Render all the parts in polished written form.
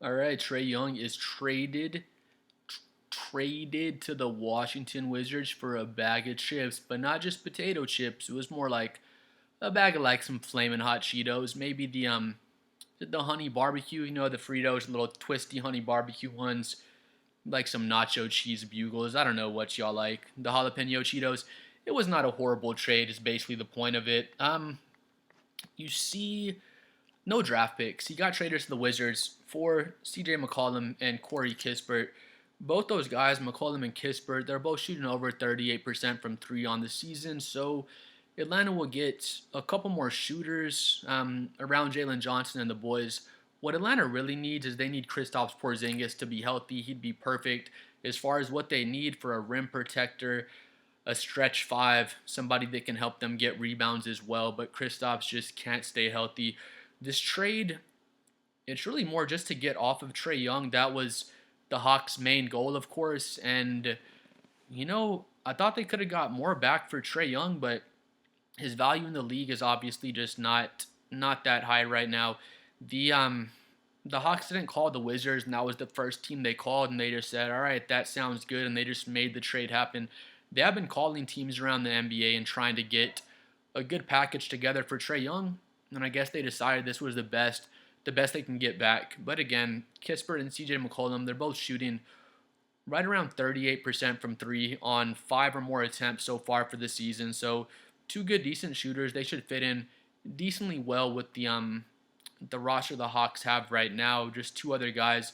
All right, Trae Young is traded to the Washington Wizards for a bag of chips, but not just potato chips. It was more like a bag of like some flaming hot Cheetos, maybe the honey barbecue, the Fritos, little twisty honey barbecue ones, like some nacho cheese bugles. I don't know what y'all like. The jalapeno Cheetos. It was not a horrible trade. Is basically the point of it. You see no draft picks. He got traded to the Wizards for CJ McCollum and Corey Kispert. Both those guys, McCollum and Kispert, they're both shooting over 38% from three on the season. So Atlanta will get a couple more shooters around Jalen Johnson and the boys. What Atlanta really needs is they need Kristaps Porzingis to be healthy. He'd be perfect as far as what they need for a rim protector, a stretch five, somebody that can help them get rebounds as well. But Kristaps just can't stay healthy. This trade, it's really more just to get off of Trae Young. That was the Hawks' main goal, of course. And, I thought they could have got more back for Trae Young, but his value in the league is obviously just not that high right now. The Hawks didn't call the Wizards, and that was the first team they called, and they just said, "All right, that sounds good," and they just made the trade happen. They have been calling teams around the NBA and trying to get a good package together for Trae Young, and I guess they decided this was the best they can get back. But again, Kispert and CJ McCollum, they're both shooting right around 38% from three on five or more attempts so far for the season. So two good, decent shooters. They should fit in decently well with the roster the Hawks have right now. Just two other guys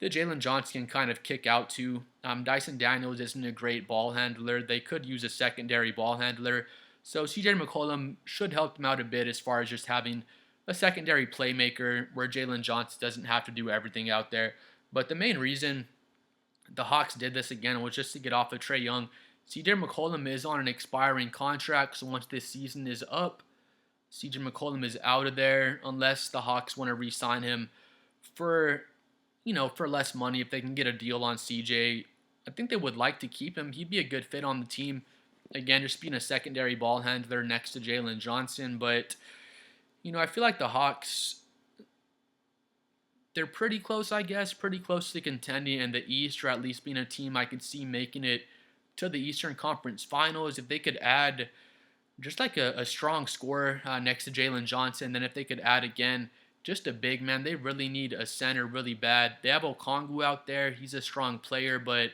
that Jalen Johnson can kind of kick out to. Dyson Daniels isn't a great ball handler. They could use a secondary ball handler. So CJ McCollum should help them out a bit as far as just having a secondary playmaker where Jalen Johnson doesn't have to do everything out there. But the main reason the Hawks did this again was just to get off of Trae Young. CJ McCollum is on an expiring contract, so once this season is up, CJ McCollum is out of there unless the Hawks want to re-sign him for, for less money. If they can get a deal on CJ, I think they would like to keep him. He'd be a good fit on the team. Again, just being a secondary ball handler next to Jalen Johnson. But, I feel like the Hawks, they're pretty close, I guess, pretty close to contending in the East, or at least being a team I could see making it to the Eastern Conference Finals. If they could add just like a strong scorer next to Jalen Johnson. Then if they could add again, just a big man. They really need a center really bad. They have Okongwu out there. He's a strong player, but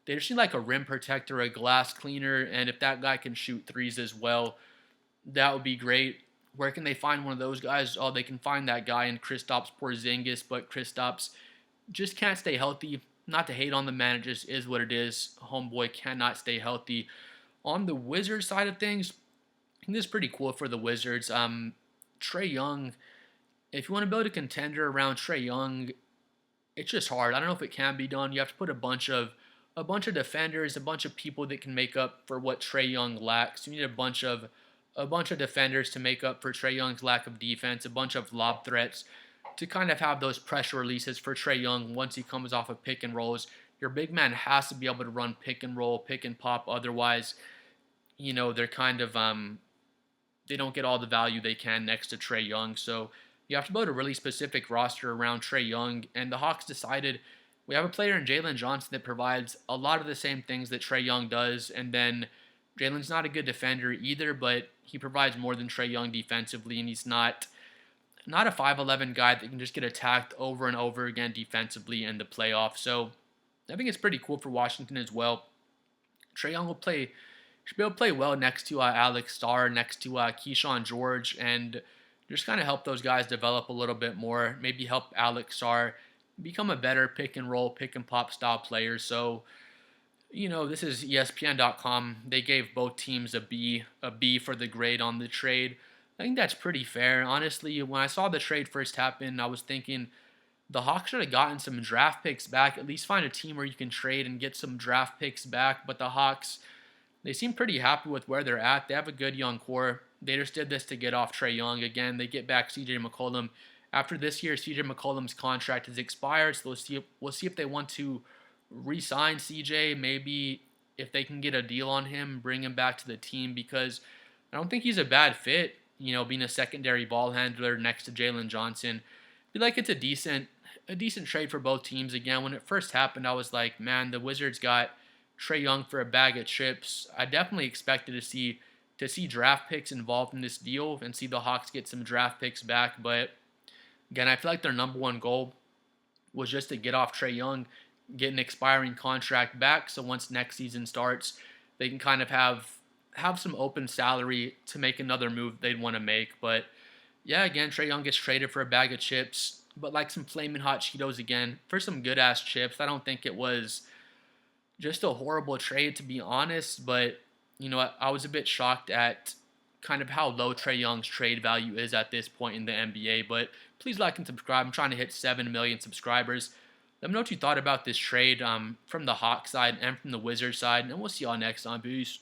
they just need like a rim protector, a glass cleaner, and if that guy can shoot threes as well, that would be great. Where can they find one of those guys? Oh, they can find that guy in Kristaps Porzingis, but Kristaps just can't stay healthy. Not to hate on the man, it just is what it is. Homeboy cannot stay healthy. On the Wizards side of things, I think this is pretty cool for the Wizards. Trae Young, if you want to build a contender around Trae Young, it's just hard. I don't know if it can be done. You have to put a bunch of defenders, a bunch of people that can make up for what Trae Young lacks. You need a bunch of defenders to make up for Trae Young's lack of defense, a bunch of lob threats to kind of have those pressure releases for Trae Young once he comes off of pick and rolls. Your big man has to be able to run pick and roll, pick and pop. Otherwise, they're kind of they don't get all the value they can next to Trae Young. So you have to build a really specific roster around Trae Young. And the Hawks decided we have a player in Jalen Johnson that provides a lot of the same things that Trae Young does. And then Jalen's not a good defender either, but he provides more than Trae Young defensively. And he's not a 5'11 guy that can just get attacked over and over again defensively in the playoffs. So I think it's pretty cool for Washington as well. Trae Young should be able to play well next to Alex Starr, next to Keyshawn George, and just kind of help those guys develop a little bit more. Maybe help Alex Starr become a better pick and roll, pick and pop style player. So, this is ESPN.com. They gave both teams a B for the grade on the trade. I think that's pretty fair. Honestly, when I saw the trade first happen, I was thinking the Hawks should have gotten some draft picks back. At least find a team where you can trade and get some draft picks back. But the Hawks, they seem pretty happy with where they're at. They have a good young core. They just did this to get off Trae Young. Again, they get back CJ McCollum. After this year, CJ McCollum's contract has expired, so we'll see if they want to re-sign CJ. Maybe if they can get a deal on him, bring him back to the team, because I don't think he's a bad fit, being a secondary ball handler next to Jalen Johnson. I feel like it's a decent a decent trade for both teams. Again, when it first happened, I was like, man, the Wizards got Trae Young for a bag of chips. I definitely expected to see draft picks involved in this deal and see the Hawks get some draft picks back. But again, I feel like their number one goal was just to get off Trae Young, get an expiring contract back. So once next season starts, they can kind of have some open salary to make another move they'd want to make. But yeah, again, Trae Young gets traded for a bag of chips, but like some flaming hot Cheetos again for some good ass chips. I don't think it was just a horrible trade, to be honest. But I was a bit shocked at kind of how low Trae Young's trade value is at this point in the NBA. But please like and subscribe. I'm trying to hit 7 million subscribers. Let me know what you thought about this trade from the Hawks side and from the Wizards side, and we'll see y'all next time. Peace.